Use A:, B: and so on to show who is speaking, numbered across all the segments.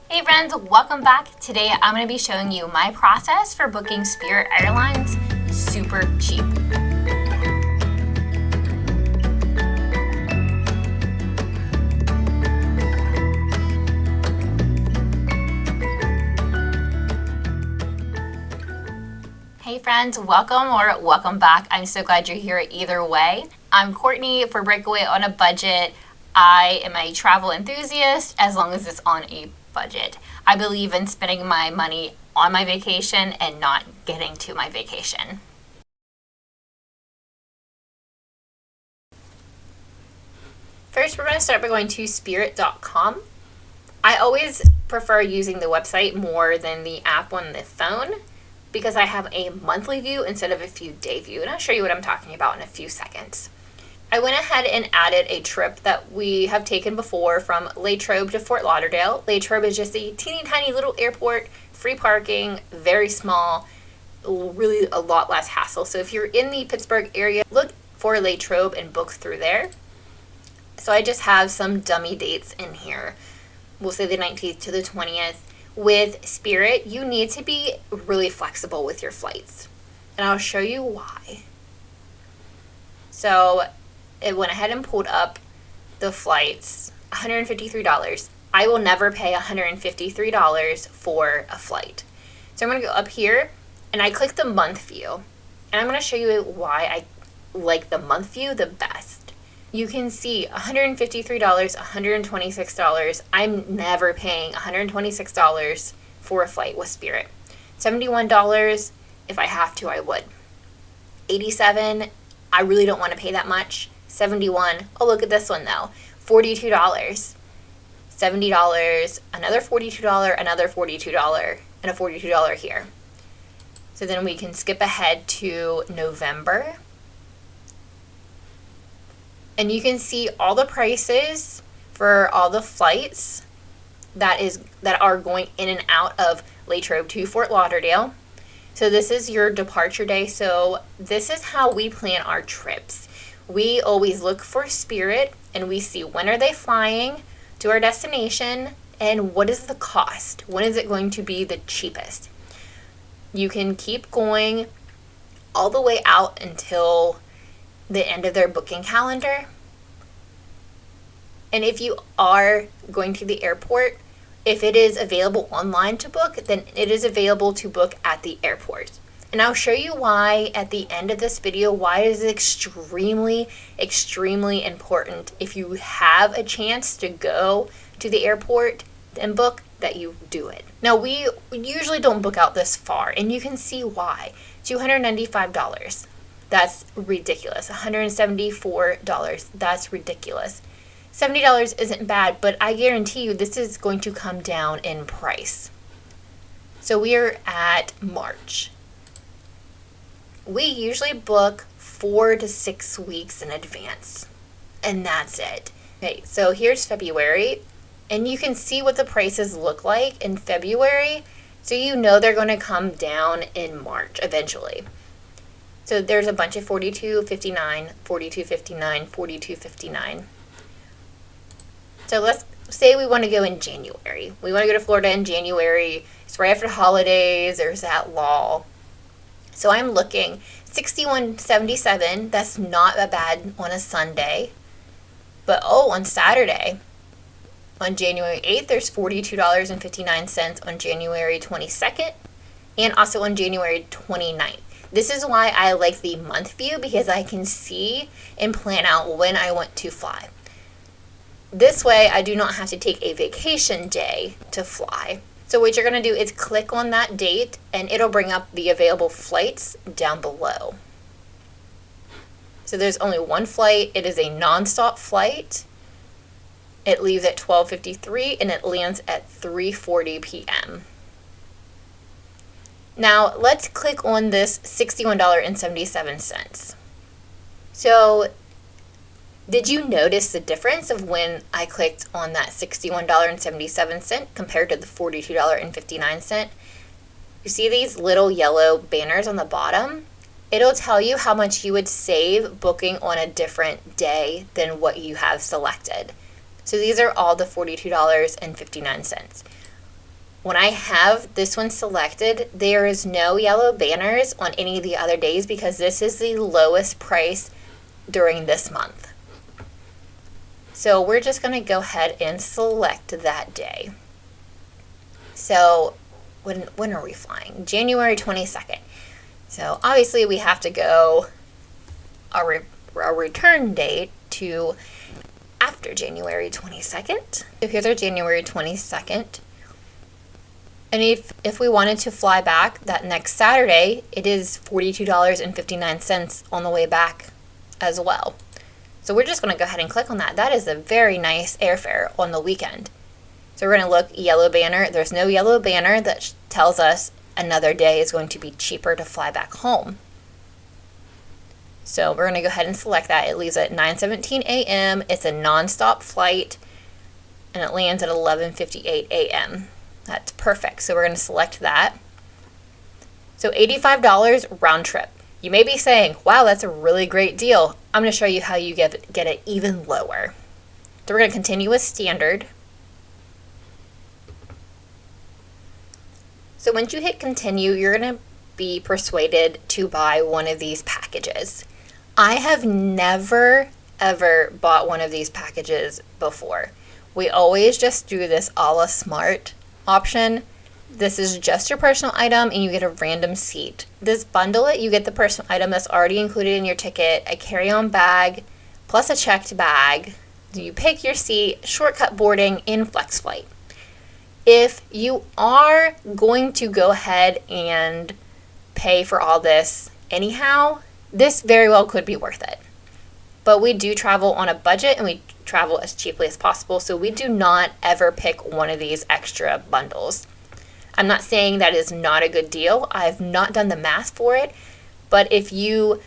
A: Hey friends, welcome back. Today I'm going to be showing you my process for booking Spirit Airlines super cheap. Hey friends, welcome back. I'm so glad you're here either way. I'm Courtney for Breakaway on a Budget. I am a travel enthusiast as long as it's on a budget. I believe in spending my money on my vacation and not getting to my vacation. First, we're going to start by going to spirit.com. I always prefer using the website more than the app on the phone because I have a monthly view instead of a few day view, and I'll show you what I'm talking about in a few seconds. I went ahead and added a trip that we have taken before from Latrobe to Fort Lauderdale. Latrobe is just a teeny tiny little airport, free parking, very small, really a lot less hassle. So if you're in the Pittsburgh area, look for Latrobe and book through there. So I just have some dummy dates in here. We'll say the 19th to the 20th. With Spirit, you need to be really flexible with your flights. And I'll show you why. So it went ahead and pulled up the flights, $153. I will never pay $153 for a flight. So I'm going to go up here and I click the month view. And I'm going to show you why I like the month view the best. You can see $153, $126. I'm never paying $126 for a flight with Spirit. $71, if I have to, I would. $87, I really don't want to pay that much. $71, oh look at this one though, $42. $70, another $42, another $42, and a $42 here. So then we can skip ahead to November. And you can see all the prices for all the flights that are going in and out of Latrobe to Fort Lauderdale. So this is your departure day. So this is how we plan our trips. We always look for Spirit and we see when are they flying to our destination and what is the cost? When is it going to be the cheapest? You can keep going all the way out until the end of their booking calendar. And if you are going to the airport, if it is available online to book, then it is available to book at the airport. And I'll show you why at the end of this video, why it is extremely, extremely important if you have a chance to go to the airport and book that you do it. Now, we usually don't book out this far, and you can see why. $295. That's ridiculous. $174. That's ridiculous. $70 isn't bad, but I guarantee you this is going to come down in price. So we are at March. We usually book 4 to 6 weeks in advance, and that's it. Okay, so here's February, and you can see what the prices look like in February, so you know they're going to come down in March eventually. So there's a bunch of $42.59, $42.59, $42.59. So let's say we want to go in January. We want to go to Florida in January. It's right after the holidays. There's that lull. So I'm looking $61.77. That's not that bad on a Sunday. But on Saturday, on January 8th, there's $42.59 on January 22nd and also on January 29th. This is why I like the month view because I can see and plan out when I want to fly. This way, I do not have to take a vacation day to fly. So what you're going to do is click on that date and it'll bring up the available flights down below. So there's only one flight. It is a nonstop flight. It leaves at 12:53 and it lands at 3:40 p.m. Now let's click on this $61.77. So did you notice the difference of when I clicked on that $61.77 compared to the $42.59? You see these little yellow banners on the bottom? It'll tell you how much you would save booking on a different day than what you have selected. So these are all the $42.59. When I have this one selected, there is no yellow banners on any of the other days because this is the lowest price during this month. So we're just going to go ahead and select that day. So when are we flying? January 22nd. So obviously we have to go our return date to after January 22nd. So here's our January 22nd. And if we wanted to fly back that next Saturday, it is $42.59 on the way back as well. So we're just going to go ahead and click on that. That is a very nice airfare on the weekend. So we're going to look yellow banner. There's no yellow banner that tells us another day is going to be cheaper to fly back home. So we're going to go ahead and select that. It leaves at 9:17 a.m. It's a nonstop flight, and it lands at 11:58 a.m. That's perfect. So we're going to select that. So $85 round trip. You may be saying, wow, that's a really great deal. I'm going to show you how you get it even lower. So we're going to continue with standard. So once you hit continue, you're going to be persuaded to buy one of these packages. I have never, ever bought one of these packages before. We always just do this a la smart option. This is just your personal item and you get a random seat. This bundle it, you get the personal item that's already included in your ticket, a carry-on bag, plus a checked bag. You pick your seat, shortcut boarding, in flex flight. If you are going to go ahead and pay for all this anyhow, this very well could be worth it. But we do travel on a budget and we travel as cheaply as possible, so we do not ever pick one of these extra bundles. I'm not saying that is not a good deal. I've not done the math for it, but if you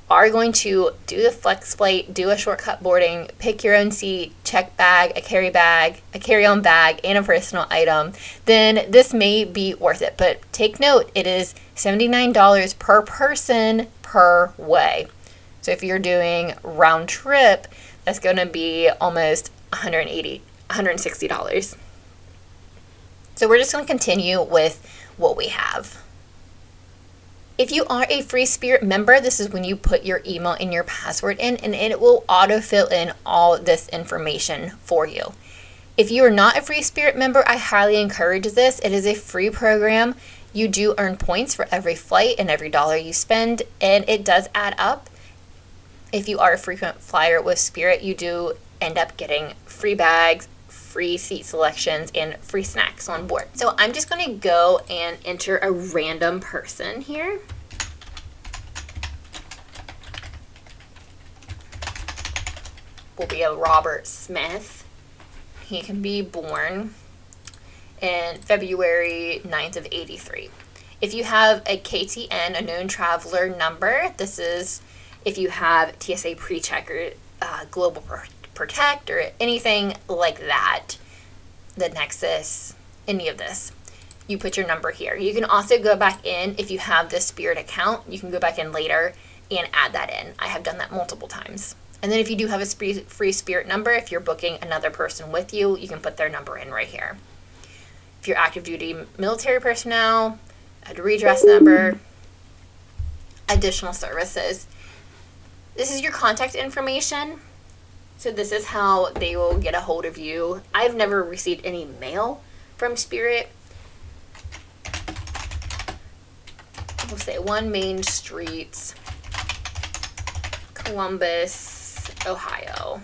A: are going to do the flex flight, do a shortcut boarding, pick your own seat, check bag, a carry-on bag, and a personal item, then this may be worth it. But take note, it is $79 per person per way. So if you're doing round trip, that's going to be almost $160. So we're just going to continue with what we have. If you are a Free Spirit member, this is when you put your email and your password in, and it will autofill in all this information for you. If you are not a Free Spirit member, I highly encourage this. It is a free program. You do earn points for every flight and every dollar you spend, and it does add up. If you are a frequent flyer with Spirit, you do end up getting free bags, free seat selections, and free snacks on board. So I'm just going to go and enter a random person here. Will be a Robert Smith. He can be born in February 9th of 83. If you have a KTN, a known traveler number, this is if you have TSA PreCheck or Global Protect or anything like that, the Nexus, any of this, you put your number here. You can also go back in if you have this Spirit account. You can go back in later and add that in. I have done that multiple times. And then if you do have a free Spirit number, if you're booking another person with you, you can put their number in right here. If you're active duty military personnel, a redress number, additional services. This is your contact information. So this is how they will get a hold of you. I've never received any mail from Spirit. We'll say 1 Main Street, Columbus, Ohio.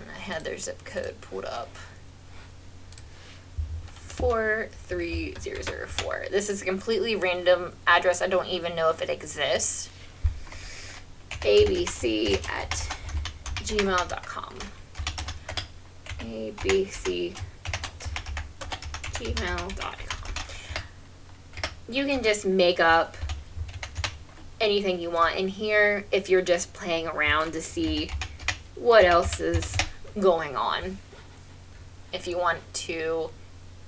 A: And I had their zip code pulled up. 43004. This is a completely random address. I don't even know if it exists. abc@gmail.com. abc@gmail.com. You can just make up anything you want in here if you're just playing around to see what else is going on. If you want to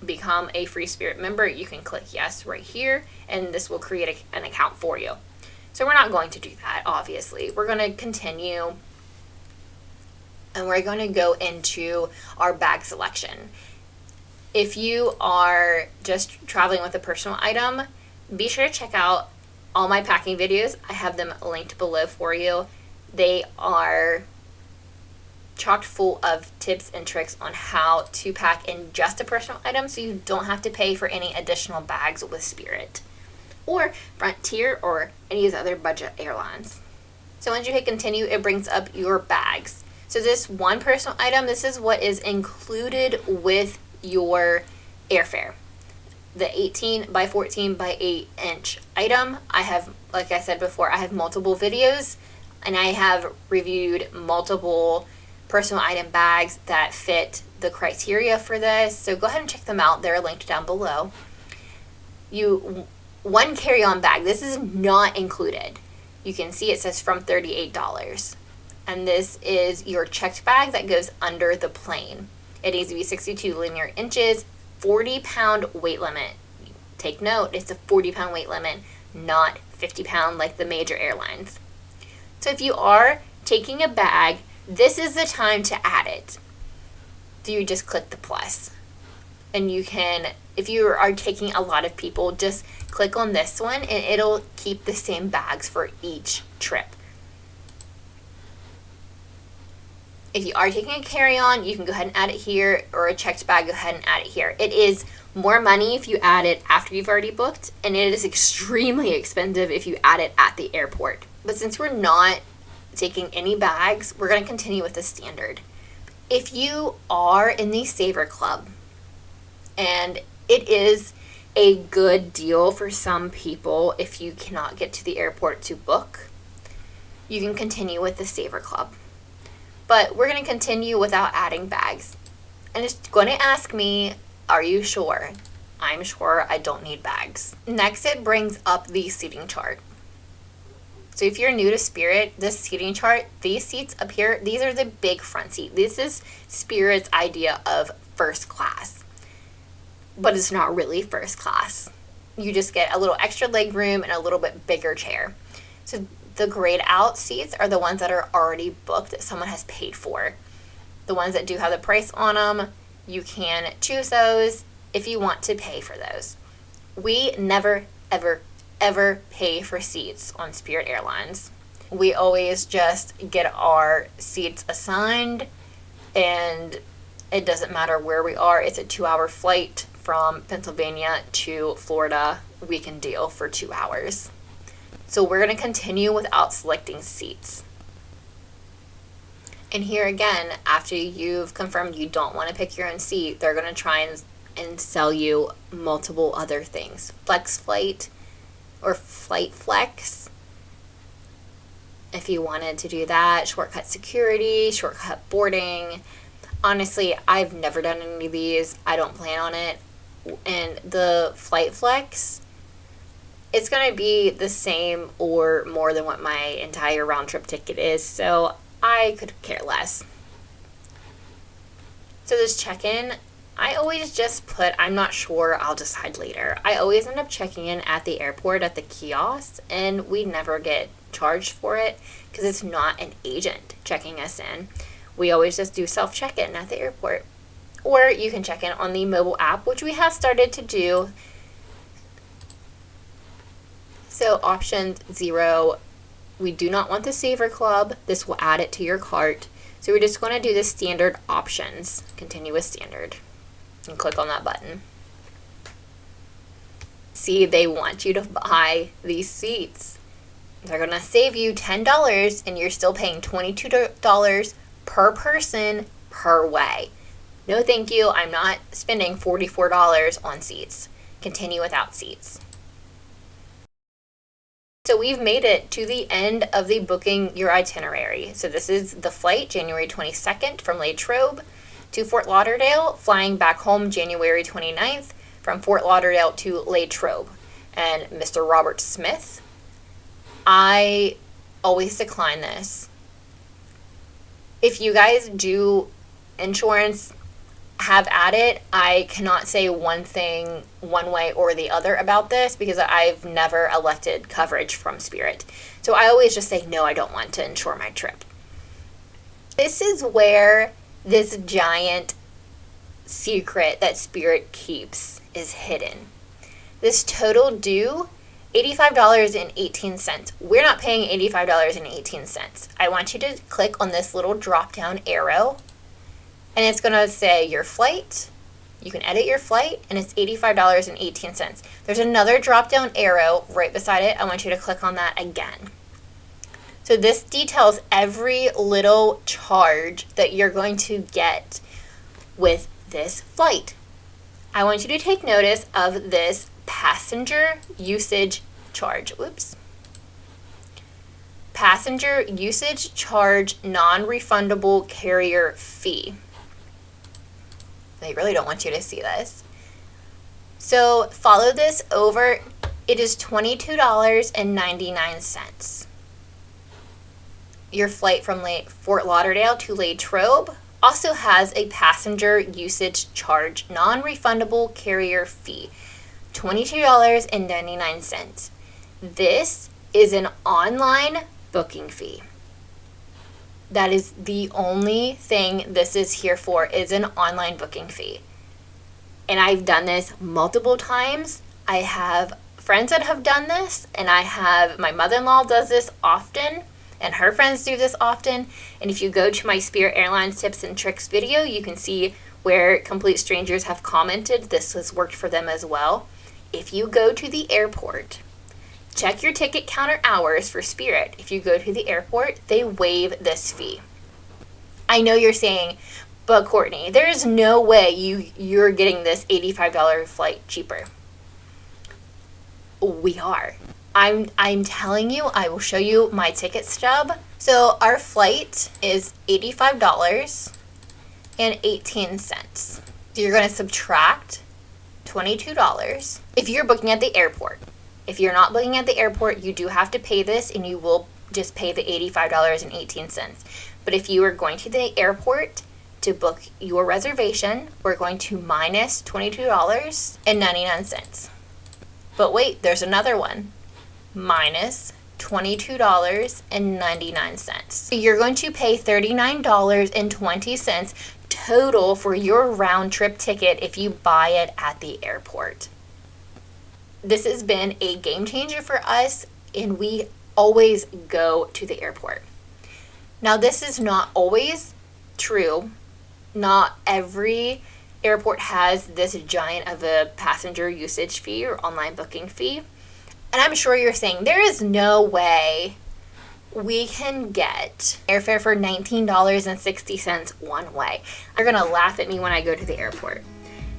A: become a Free Spirit member, you can click yes right here, and this will create an account for you. So we're not going to do that, obviously. We're going to continue, and we're going to go into our bag selection. If you are just traveling with a personal item, be sure to check out all my packing videos. I have them linked below for you. They are chock full of tips and tricks on how to pack in just a personal item so you don't have to pay for any additional bags with Spirit or Frontier or any of the other budget airlines. So once you hit continue, it brings up your bags. So this one personal item, this is what is included with your airfare. The 18 by 14 by 8 inch item, I have, like I said before, I have multiple videos and I have reviewed multiple personal item bags that fit the criteria for this. So go ahead and check them out. They're linked down below. One carry-on bag, this is not included. You can see it says from $38. And this is your checked bag that goes under the plane. It needs to be 62 linear inches, 40-pound weight limit. Take note, it's a 40-pound weight limit, not 50-pound like the major airlines. So if you are taking a bag, this is the time to add it. So you just click the plus. And you can, if you are taking a lot of people, just click on this one and it'll keep the same bags for each trip. If you are taking a carry-on, you can go ahead and add it here, or a checked bag, go ahead and add it here. It is more money if you add it after you've already booked, and it is extremely expensive if you add it at the airport. But since we're not taking any bags, we're going to continue with the standard. If you are in the Saver Club, and it is a good deal for some people if you cannot get to the airport to book, you can continue with the Saver Club. But we're going to continue without adding bags. And it's going to ask me, are you sure? I'm sure I don't need bags. Next, it brings up the seating chart. So if you're new to Spirit, this seating chart, these seats up here, these are the big front seat. This is Spirit's idea of first class. But it's not really first class. You just get a little extra leg room and a little bit bigger chair. So the grayed out seats are the ones that are already booked that someone has paid for. The ones that do have the price on them, you can choose those if you want to pay for those. We never, ever, ever pay for seats on Spirit Airlines. We always just get our seats assigned, and it doesn't matter where we are. It's a 2-hour flight from Pennsylvania to Florida. We can deal for 2 hours. So we're going to continue without selecting seats. And here again, after you've confirmed you don't want to pick your own seat, they're going to try and sell you multiple other things. Flex Flight or Flight Flex, if you wanted to do that. Shortcut security, shortcut boarding. Honestly, I've never done any of these. I don't plan on it. And the Flight Flex, it's going to be the same or more than what my entire round trip ticket is, so I could care less. So this check-in, I always just put, I'm not sure, I'll decide later. I always end up checking in at the airport at the kiosk, and we never get charged for it because it's not an agent checking us in. We always just do self-check-in at the airport. Or you can check in on the mobile app, which we have started to do. So option 0, we do not want the Saver Club. This will add it to your cart. So we're just going to do the standard options. Continue with standard. And click on that button. See, they want you to buy these seats. They're going to save you $10 and you're still paying $22 per person per way. No thank you. I'm not spending $44 on seats. Continue without seats. So we've made it to the end of the booking your itinerary. So this is the flight January 22nd from Latrobe to Fort Lauderdale, flying back home January 29th from Fort Lauderdale to Latrobe. And Mr. Robert Smith, I always decline this. If you guys do insurance, have at it. I cannot say one thing one way or the other about this because I've never elected coverage from Spirit. So I always just say, no, I don't want to insure my trip. This is where this giant secret that Spirit keeps is hidden. This total due, $85.18. We're not paying $85.18. I want you to click on this little drop down arrow, and it's going to say your flight. You can edit your flight, and it's $85.18. There's another drop down arrow right beside it. I want you to click on that again. So this details every little charge that you're going to get with this flight. I want you to take notice of this passenger usage charge. Whoops. Passenger usage charge non-refundable carrier fee. I really don't want you to see this. So follow this over. It is $22.99. Your flight from Fort Lauderdale to Latrobe also has a passenger usage charge non-refundable carrier fee, $22.99. This is an online booking fee. That is the only thing this is here for, is an online booking fee. And I've done this multiple times. I have friends that have done this, and my mother-in-law does this often, and her friends do this often. And if you go to my Spirit Airlines tips and tricks video, you can see where complete strangers have commented this has worked for them as well. If you go to the airport, check your ticket counter hours for Spirit. If you go to the airport, they waive this fee. I know you're saying, but Courtney, there is no way you're getting this $85 flight cheaper. We are. I'm telling you, I will show you my ticket stub. So our flight is $85.18. So you're going to subtract $22 if you're booking at the airport. If you're not booking at the airport, you do have to pay this, and you will just pay the $85.18. But if you are going to the airport to book your reservation, we're going to minus $22.99. But wait, there's another one. Minus $22.99. So you're going to pay $39.20 total for your round trip ticket if you buy it at the airport. This has been a game changer for us, and we always go to the airport. Now, this is not always true. Not every airport has this giant of a passenger usage fee or online booking fee. And I'm sure you're saying, there is no way we can get airfare for $19.60 one way. They're going to laugh at me when I go to the airport.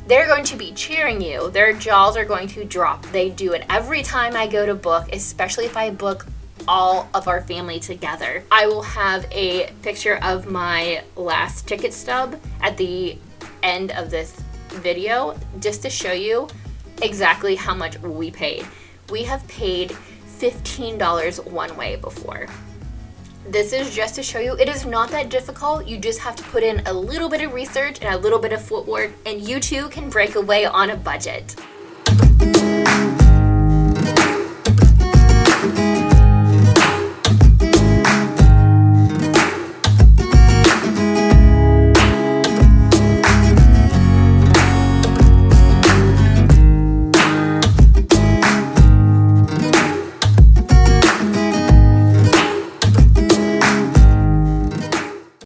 A: They're going to be cheering you. Their jaws are going to drop. They do it every time I go to book, especially if I book all of our family together. I will have a picture of my last ticket stub at the end of this video just to show you exactly how much we paid. We have paid $15 one way before. This is just to show you it is not that difficult. You just have to put in a little bit of research and a little bit of footwork, and you too can break away on a budget.